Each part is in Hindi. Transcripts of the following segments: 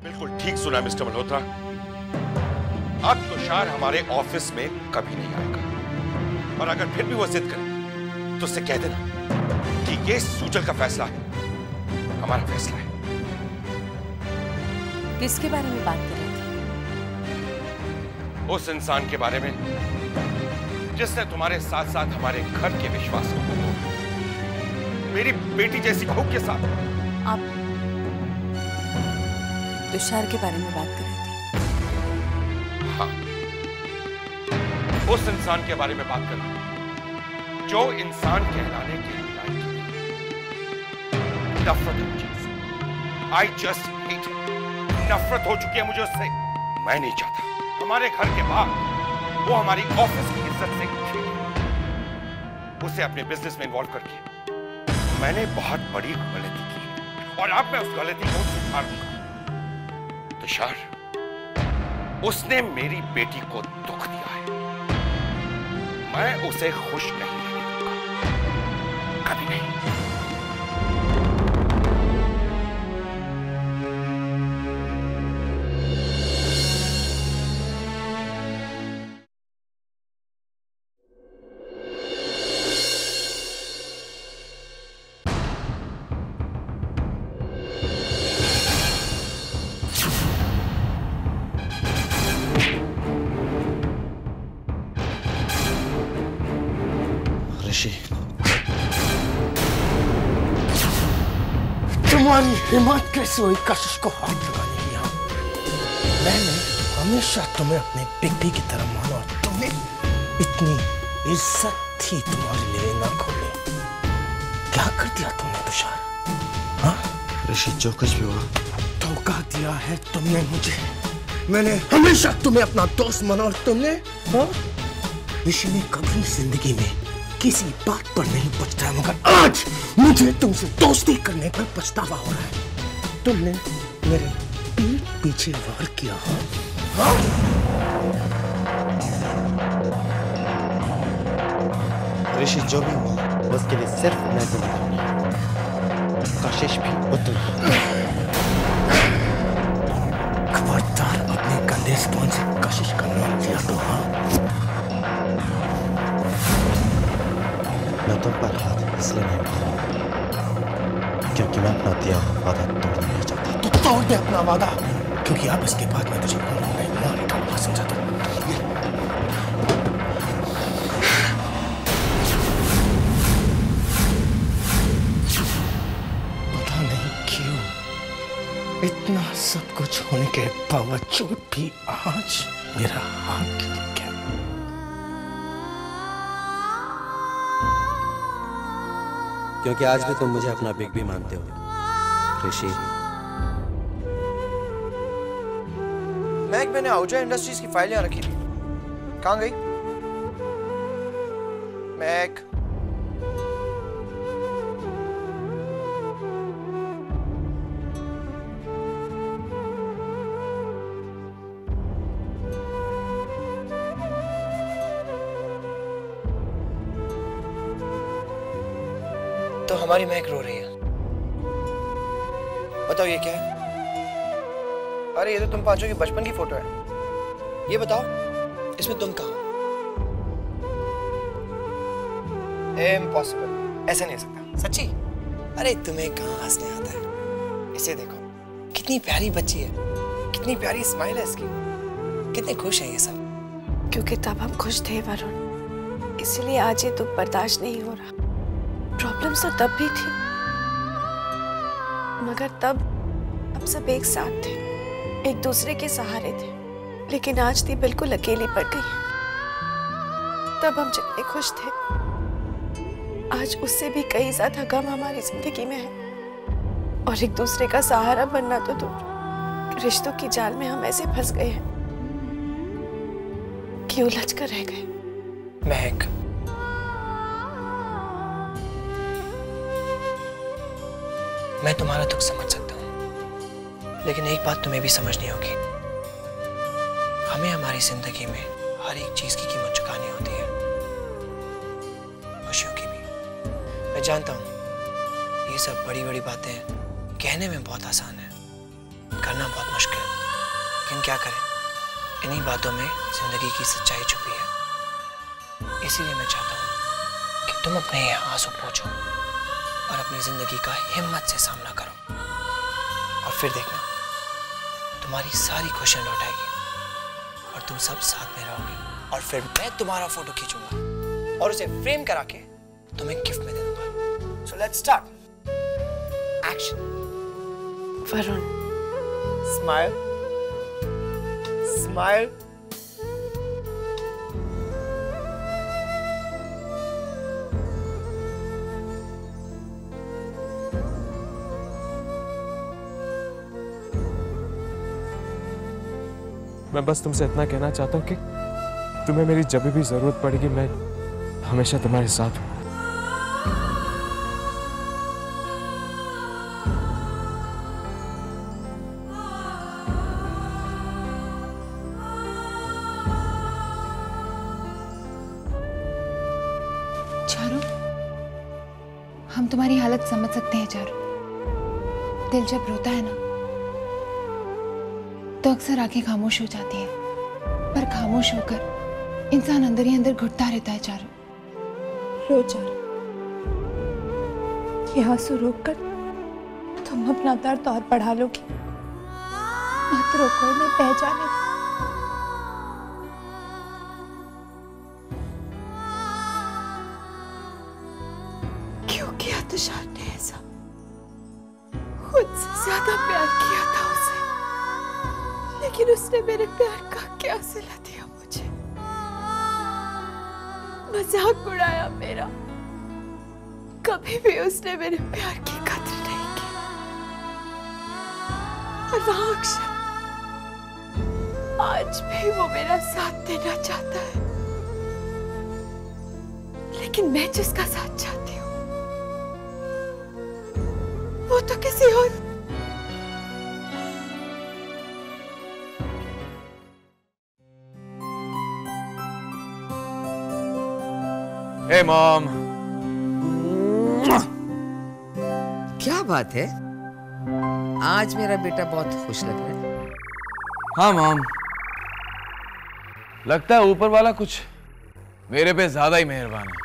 बिल्कुल ठीक सुना मिस्टर मल्होत्रा। अब तुषार हमारे ऑफिस में कभी नहीं आएगा, और अगर फिर भी वो जिद करे तो उससे कह देना कि ये सूजल का फैसला है, हमारा फैसला है। किसके बारे में बात कर रहे थे? उस इंसान के बारे में जिसने तुम्हारे साथ साथ हमारे घर के विश्वास को तोड़ा, मेरी बेटी जैसी बहू के साथ। आप तुषार के बारे में बात कर रहे थे? हाँ, उस इंसान के बारे में बात कर रहा हूं जो इंसान कहलाने के लायक है। नफरत है मुझे उससे। I just hate it। नफरत हो चुकी है मुझे उससे। मैं नहीं चाहता हमारे घर के बाहर वो हमारी ऑफिस की इज्जत से खेले। उसे अपने बिजनेस में इन्वॉल्व करके मैंने बहुत बड़ी गलती की है, और अब मैं उस गलती को सुधार दूंगा। तुषार, उसने मेरी बेटी को दुख दिया है, मैं उसे खुश नहीं रहने दूंगा, कभी नहीं। ऋषि, तुम्हारी हिम्मत कैसे हुई कशिश को हाथ लगाने की? मैंने हमेशा तुम्हें अपने बिग की तरह माना, और तुम्हें इतनी इज्जत थी तुम्हारे लिए ना खोले। क्या कर दिया तुमने तुषार? हाँ ऋषि, जो कुछ भी हुआ, धोखा दिया है तुमने मुझे। मैंने हमेशा तुम्हें अपना दोस्त माना, और तुमने, हाँ, ऋषि ने कभी जिंदगी में किसी बात पर नहीं पछता है, मगर आज मुझे तुमसे दोस्ती करने पर पछतावा हो रहा है। तुमने मेरे पीठ पीछे वार किया। हाँ? ऋषि, जो भी हुआ उसके लिए सिर्फ मैं जिम्मेदार, कशिश भी उतना। खबरदार अपने गंदे स्पॉन से कशिश का नाम लिया तो। हाँ, मैं तुम पर हाथ इसलिए नहीं उठाऊंगा क्योंकि मैं अपना दिया वादा तोड़ना नहीं चाहता। तो तोड़ दे अपना वादा, क्योंकि अब इसके बाद मैं तुझे नहीं डालूंगा, समझा तुम? पता नहीं क्यों इतना सब कुछ होने के बावजूद भी आज मेरा हाथ गिर गया। क्योंकि आज भी तुम मुझे अपना बिग बी मानते हो ऋषि। मैंने आहूजा इंडस्ट्रीज की फाइल यहाँ रखी थी, कहाँ गई? मैक, तो हमारी महक रो रही है। बताओ ये क्या है? अरे ये तो तुम पांचों की बचपन की फोटो है। ये बताओ इसमें तुम कहाँ? इम्पॉसिबल, ऐसा नहीं हो सकता। सच्ची? अरे तुम्हें कहाँ हंसने आता है? इसे देखो, कितनी प्यारी बच्ची है, कितनी प्यारी स्माइल है इसकी, कितने खुश है ये सब। क्योंकि तब हम खुश थे वरुण, इसलिए आज ये दुख बर्दाश्त नहीं हो रहा। प्रॉब्लम्स तो तब भी थी, मगर तब हम सब एक साथ थे, एक दूसरे के सहारे थे। लेकिन आज दी बिल्कुल अकेली पड़ गई। तब हम जितने खुश थे, आज उससे भी कई ज्यादा गम हमारी जिंदगी में है। और एक दूसरे का सहारा बनना तो दूर, रिश्तों की जाल में हम ऐसे फंस गए हैं कि उलझ कर रह गए। महक, मैं तुम्हारा दुख समझ सकता हूँ, लेकिन एक बात तुम्हें भी समझनी होगी। हमें हमारी जिंदगी में हर एक चीज की कीमत चुकानी होती है, खुशियों की भी। मैं जानता हूँ ये सब बड़ी बड़ी बातें कहने में बहुत आसान है, करना बहुत मुश्किल। लेकिन क्या करें, इन्हीं बातों में जिंदगी की सच्चाई छुपी है। इसीलिए मैं चाहता हूँ कि तुम अपने ये आंसू पोंछो और अपनी जिंदगी का हिम्मत से सामना करो, और फिर देखना तुम्हारी सारी खुशियां लौट आएगी और तुम सब साथ में रहोगे। और फिर मैं तुम्हारा फोटो खींचूंगा और उसे फ्रेम करा के तुम्हें गिफ्ट में दे दूंगा। So let's start. Action. Varun, smile smile. मैं बस तुमसे इतना कहना चाहता हूँ कि तुम्हें मेरी जब भी जरूरत पड़ेगी मैं हमेशा तुम्हारे साथ हूँ। चारू, हम तुम्हारी हालत समझ सकते हैं चारू। दिल जब रोता है ना तो अक्सर आंखें खामोश हो जाती हैं, पर खामोश होकर इंसान अंदर ही अंदर घुटता रहता है चारू। रो चारू, ये आंसू रोककर तुम अपना दर्द और बढ़ा लोगी। मत रोको, मैं बह जाने दो। क्यों किया तुषार ने ऐसा? खुद से ज्यादा प्यार किया था उसे, लेकिन उसने मेरे प्यार का क्या सिला दिया मुझे। मजाक उड़ाया मेरा। कभी भी उसने मेरे प्यार की कदर नहीं की। और वहां अक्षर, आज भी वो मेरा साथ देना चाहता है, लेकिन मैं जिसका साथ चाहती हूँ वो तो किसी और। हे मॉम। क्या बात है, आज मेरा बेटा बहुत खुश लग रहा है। हाँ मॉम, लगता है ऊपर वाला कुछ मेरे पे ज्यादा ही मेहरबान है।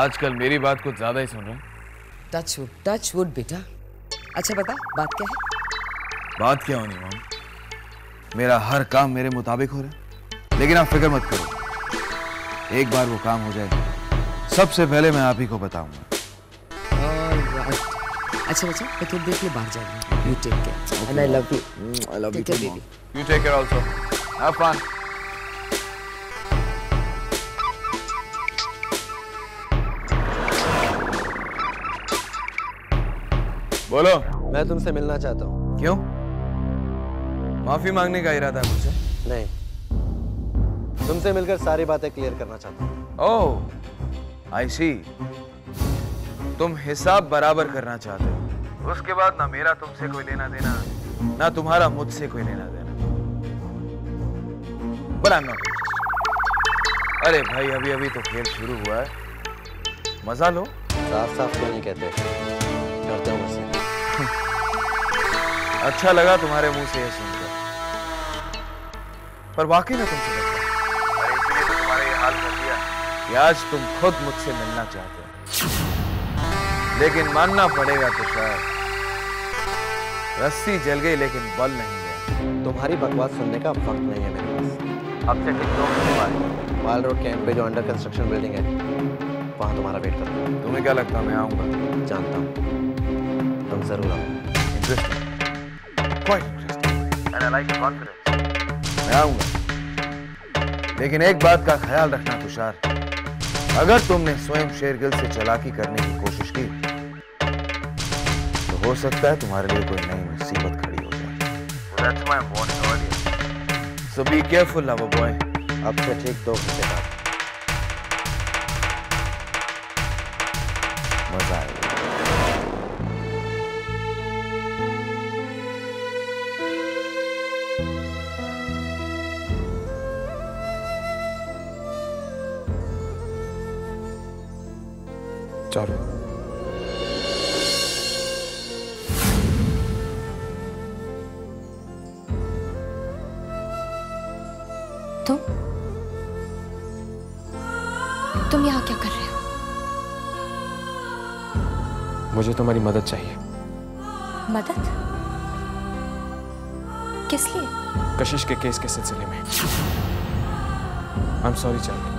आजकल मेरी बात कुछ ज्यादा ही सुन रहे हैं। टच वुड बेटा। अच्छा बता, बात क्या है? बात क्या होनी मॉम, मेरा हर काम मेरे मुताबिक हो रहा है, लेकिन आप फिक्र मत करो, एक बार वो काम हो जाए सबसे पहले मैं आप ही को बताऊंगा। अच्छा बच्चा, मैं थोड़ी देर के लिए बाहर जाऊंगा। You take care and I love you. I love you Take care, too, baby. Mom. You take care also. Have fun. बोलो। मैं तुमसे मिलना चाहता हूँ। क्यों? माफी मांगने का इरादा है मुझसे? नहीं, तुमसे मिलकर सारी बातें क्लियर करना चाहता हूँ। ओह, आई सी। तुम हिसाब बराबर करना चाहते हो, उसके बाद ना मेरा तुमसे कोई लेना देना, ना तुम्हारा मुझसे कोई लेना देना। But I'm not interested. अरे भाई, अभी अभी तो खेल शुरू हुआ है, मजा लो। साफ साफ क्यों नहीं कहते? करते हो मुझसे। अच्छा लगा तुम्हारे मुंह से ये सुनकर, पर वाकई में तुमसे लगता है। अरे इसीलिए तो तुम्हारा ये हाल कर दिया कि आज तुम खुद मुझसे मिलना चाहते हो। लेकिन मानना पड़ेगा तुषार, रस्सी जल गई लेकिन बल नहीं गया। तुम्हारी बकवास सुनने का वक्त नहीं है मेरे पास। अब से ठीक 2 घंटे बाद माल रोड कैंप पे जो अंडर कंस्ट्रक्शन बिल्डिंग है, वहां तुम्हारा वेट कर रहा हूं। तुम्हें क्या लगता है मैं आऊंगा? जानता हूं तुम जरूर आओ। Interesting, quite interesting, and I like your confidence. मैं आऊंगा, लेकिन एक बात का ख्याल रखना तुषार, अगर तुमने स्वयं शेरगिल से चालाकी करने की कोशिश की तो हो सकता है तुम्हारे लिए कोई नई मुसीबत खड़ी हो जाए। So that's why I'm warning earlier. So be careful, lover boy. अब से ठीक 2 घंटे बाद मजा आएगा। चारू, तुम यहाँ क्या कर रहे हो? मुझे तुम्हारी मदद चाहिए। मदद? किस लिए? कशिश के केस के सिलसिले में। I am sorry Charlie,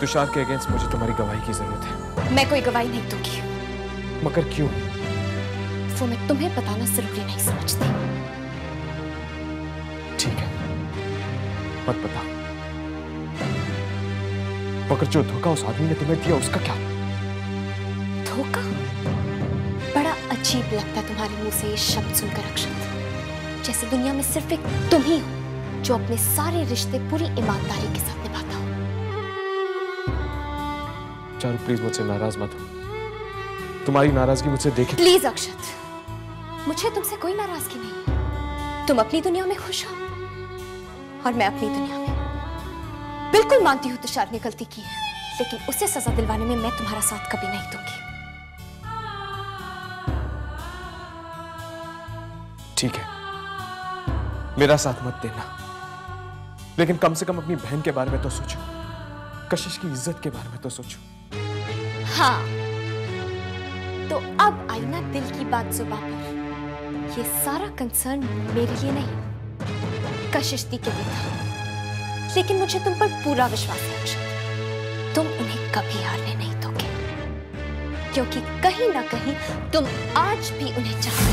Tushar के अगेंस्ट मुझे तुम्हारी गवाही की जरूरत है। मैं कोई गवाही नहीं दूंगी। मगर क्यों? वो मैं तुम्हें बताना जरूरी नहीं समझती। ठीक है, मत बताओ। मगर जो धोखा उस आदमी ने तुम्हें दिया उसका क्या? धोखा? बड़ा अजीब लगता है तुम्हारे मुंह से ये शब्द सुनकर अक्षत, जैसे दुनिया में सिर्फ एक तुम ही हो जो अपने सारे रिश्ते पूरी ईमानदारी के साथ निभाता हो। चारू प्लीज मुझसे नाराज मत हो। तुम्हारी नाराजगी मुझसे देखे। प्लीज अक्षत, मुझे तुमसे कोई नाराजगी नहीं है। तुम अपनी दुनिया में खुश हो और मैं अपनी दुनिया में। बिल्कुल मानती हूँ तुषार ने गलती की है, लेकिन उसे सजा दिलवाने में मैं तुम्हारा साथ कभी नहीं दूंगी। ठीक है, मेरा साथ मत देना, लेकिन कम से कम अपनी बहन के बारे में तो सोचो, कशिश की इज्जत के बारे में तो सोचो। हाँ, तो अब आई ना दिल की बात जुबान पर। ये सारा कंसर्न मेरे लिए नहीं, कशिश दी के लिए था। लेकिन मुझे तुम पर पूरा विश्वास है अक्षत, तुम उन्हें कभी हारने नहीं दोगे, क्योंकि कहीं ना कहीं तुम आज भी उन्हें चाहते हो।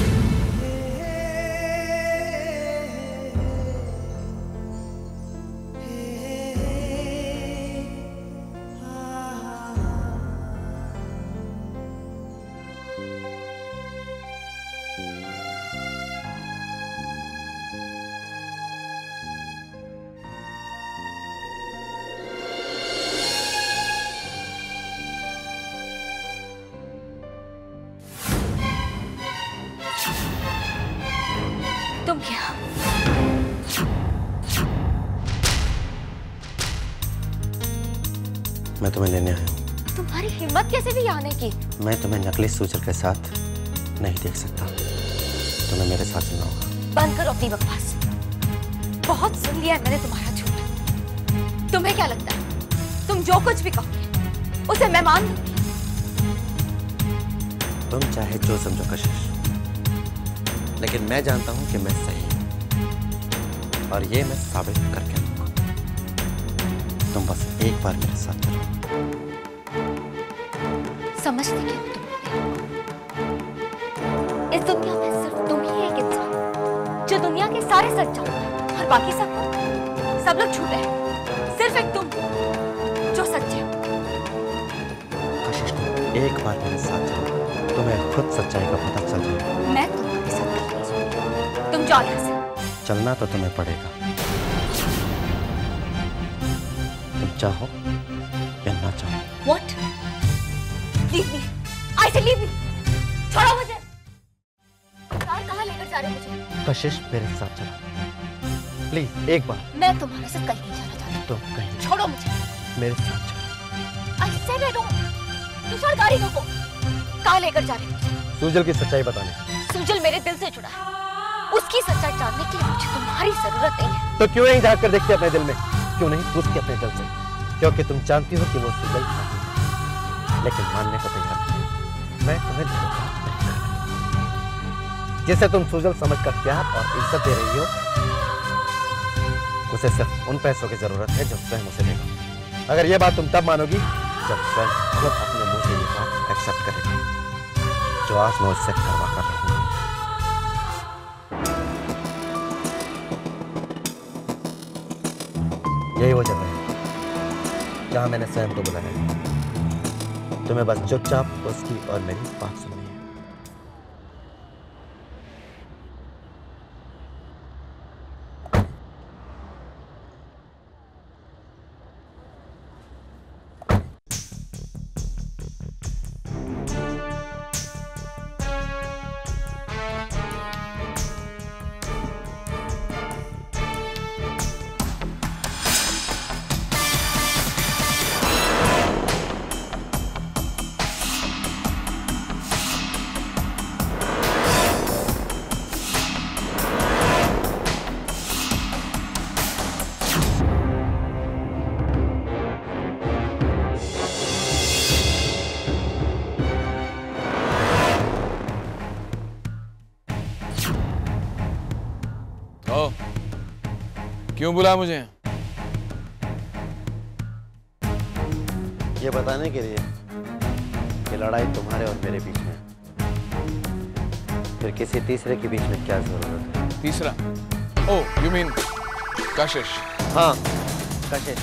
तुम क्या? मैं तुम्हें लेने आया हूँ। तुम्हारी हिम्मत कैसे भी आने की? मैं तुम्हें नकली सूजल के साथ नहीं देख सकता, तुम्हें मेरे साथ चलना होगा। बंद करो अपनी बकवास, बहुत सुन लिया है मैंने तुम्हारा झूठ। तुम्हें क्या लगता है तुम जो कुछ भी कहोगे उसे मैं मान लूंगी? तुम चाहे जो समझो कशिश, लेकिन मैं जानता हूं कि मैं सही हूं, और ये मैं साबित करके दूंगा। तुम बस एक बार मेरे साथ चलो। समझते क्या तुम? इस दुनिया में सिर्फ तुम ही एक इंसान जो दुनिया के सारे सच जानता है, और बाकी सब लोग झूठे हैं। सिर्फ एक तुम जो सच्चे हो। कशिश, तुम एक बार मेरे साथ चलो, तुम्हें खुद सच्चाई का पता चल जाएगा। मैं तुम्हारे साथ तुम जाओ यहाँ से। चलना तो तुम्हें पड़ेगा, तुम चाहो या ना चाहो। What? Leave me. I say leave me. छोड़ो मुझे। कहाँ लेकर जा रहे हो मुझे? कशिश, मेरे साथ चलो प्लीज, एक बार। मैं तुम्हारे साथ कहीं नहीं जाना चाहती। तुम कहीं छोड़ो मुझे। मेरे साथ चलो। I said I don't. Tushar, गाड़ी रोको। कहाँ लेकर जा रहे हो मुझे? सूजल की सच्चाई बताने। सूजल मेरे दिल से जुड़ा है, उसकी सच्चाई जानने के लिए मुझे तुम्हारी जरूरत नहीं है। तो क्यों नहीं झांक कर देखती अपने दिल में? क्यों नहीं पूछती अपने दिल से? क्योंकि तुम जानती हो कि वो सूजल नहीं है, लेकिन मानने को तैयार नहीं। मैं तुम्हें धोखा नहीं करूंगा। जिसे तुम सूजल समझकर प्यार और इज्जत दे रही हो, उसे सिर्फ उन पैसों की जरूरत है जो स्वयं उसे देगा। अगर ये बात तुम तब मानोगी जब स्वयं खुद अपने मुंह से ये बात एक्सेप्ट करेगा, जो आज मैं उससे करवा कर रहा हूँ। यही वो जगह है जहां मैंने स्वयं को बुलाया है। तुम्हें बस चुपचाप उसकी और मेरी बात सुननी है। ओ, क्यों बुलाया मुझे? ये बताने के लिए कि लड़ाई तुम्हारे और मेरे बीच में, फिर किसी तीसरे के बीच में क्या जरूरत है? तीसरा? ओह, यू मीन कशिश? हाँ, कशिश।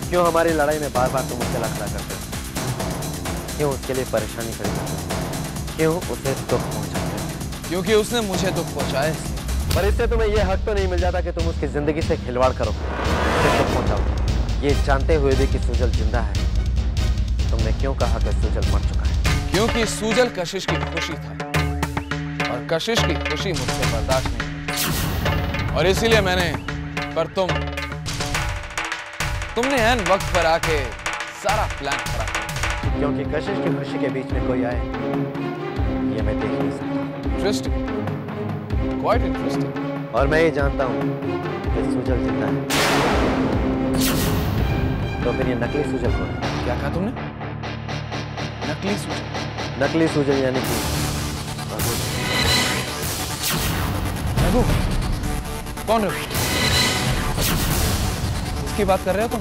क्यों हमारी लड़ाई में बार बार तुम उससे लड़ाई करते हो? क्यों उसके लिए परेशानी खड़ी करते हो? क्यों उसे दुख पहुंचाते हो? क्योंकि उसने मुझे दुख पहुंचाया इसलिए। पर इससे तुम्हें यह हक तो नहीं मिल जाता कि तुम उसकी जिंदगी से खिलवाड़ करो, उसे दुख पहुंचाओ, ये जानते हुए भी कि सुजल जिंदा है। तुमने क्यों कहा कि सुजल मर चुका है? क्योंकि सुजल कशिश की खुशी था और कशिश की खुशी मुझसे बर्दाश्त नहीं, और इसीलिए मैंने, पर तुमने ऐन वक्त पर आके सारा प्लान खराब किया। क्योंकि कशिश की खुशी के बीच में कोई आए, ये मैं देख नहीं सकता। Interesting, quite interesting. और मैं ये जानता हूँ कि सुजल जिंदा है, तो फिर ये नकली सुजल कौन है? क्या कहा तुमने? नकली सुजल? नकली सुजल यानी कि रघु? कौन रघु? किसकी बात कर रहे हो तुम?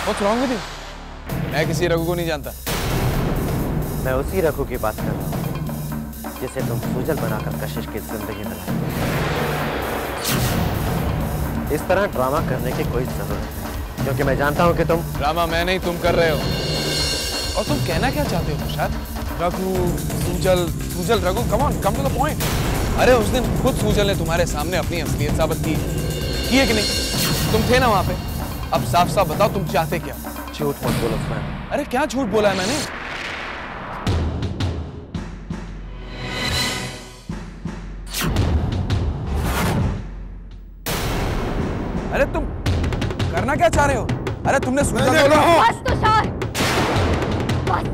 What's wrong with you? मैं किसी रघु को नहीं जानता। मैं उसी रघु की बात कर रहा हूँ जिसे तुम सुजल बनाकर कशिश की जिंदगी में लाए। इस तरह ड्रामा करने की कोई जरूरत नहीं, क्योंकि मैं जानता हूँ कि तुम। ड्रामा मैं नहीं, तुम कर रहे हो। और तुम कहना क्या चाहते हो Tushar? Raghu, Sujal, Sujal, Raghu, come on, come to the point. अरे उस दिन खुद सुजल ने तुम्हारे सामने अपनी असलियत साबित की है कि नहीं? तुम थे ना वहां पे। अब साफ साफ बताओ तुम चाहते क्या? झूठ मत बोलो उसमें। अरे क्या झूठ बोला है मैंने? अरे तुम करना क्या चाह रहे हो? अरे तुमने सुना तो लो। बस तुषार, बस।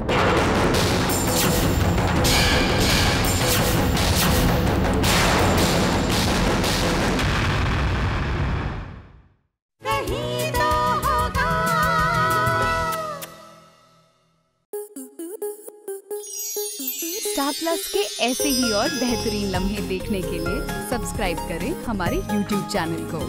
स्टार प्लस के ऐसे ही और बेहतरीन लम्हे देखने के लिए सब्सक्राइब करें हमारे YouTube चैनल को।